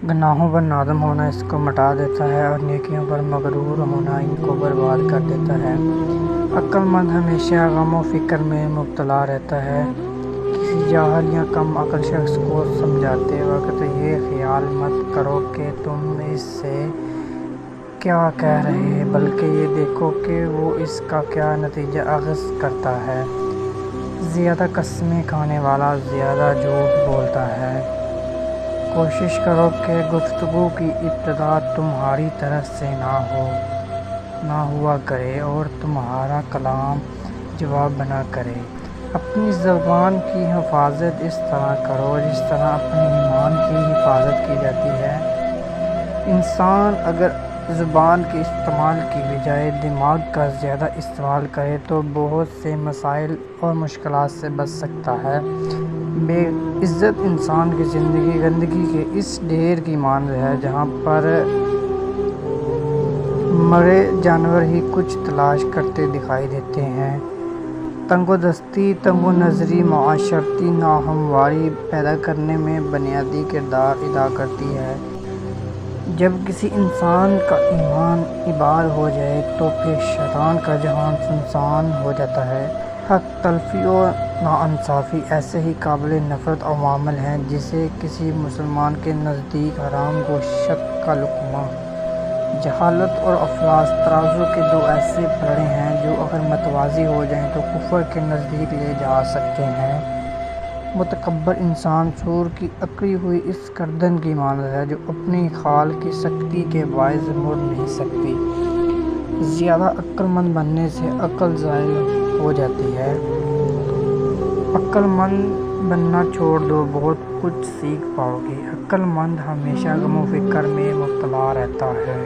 گناہوں پر نادم ہونا اس کو مٹا دیتا ہے اور نیکیوں پر مغرور ہونا ان کو برباد کر دیتا ہے۔ عقل مند ہمیشہ غم و فکر میں مبتلا رہتا ہے۔ کسی جاہل یا کم عقل شخص کو سمجھاتے وقت یہ خیال مت کرو کہ تم اس سے کیا کہہ رہے، بلکہ یہ دیکھو کہ وہ اس کا کیا نتیجہ اخذ کرتا ہے۔ زیادہ قسمیں کھانے والا زیادہ جھوٹ بولتا ہے۔ کوشش کرو کہ گفتگو کی ابتدا تمہاری طرف سے نہ ہوا کرے اور تمہارا کلام جواب بنا کرے۔ اپنی زبان کی حفاظت اس طرح کرو جس طرح اپنے ایمان کی حفاظت کی جاتی ہے۔ انسان اگر زبان کے استعمال کی بجائے دماغ کا زیادہ استعمال کرے تو بہت سے مسائل اور مشکلات سے بچ سکتا ہے۔ بے عزت انسان کی زندگی گندگی کے اس ڈھیر کی مانند ہے جہاں پر مرے جانور ہی کچھ تلاش کرتے دکھائی دیتے ہیں۔ تنگ و دستی، تنگ و نظری معاشرتی ناہمواری پیدا کرنے میں بنیادی کردار ادا کرتی ہے۔ جب کسی انسان کا ایمان اباد ہو جائے تو پھر شیطان کا جہان سنسان ہو جاتا ہے۔ حق تلفی اور ناانصافی ایسے ہی قابل نفرت عوامل ہیں جیسے کسی مسلمان کے نزدیک حرام گوشت کا لقمہ۔ جہالت اور افلاس ترازو کے دو ایسے پلڑے ہیں جو اگر متوازی ہو جائیں تو کفر کے نزدیک لے جا سکتے ہیں۔ متکبر انسان سور کی اکڑی ہوئی اس گردن کی مانند ہے جو اپنی خال کی سختی کے باعث مڑ نہیں سکتی۔ زیادہ عقل مند بننے سے عقل زائل ہو جاتی ہے۔ عقل مند بننا چھوڑ دو، بہت کچھ سیکھ پاؤ گے۔ عقل مند ہمیشہ غم و فکر میں مبتلا رہتا ہے۔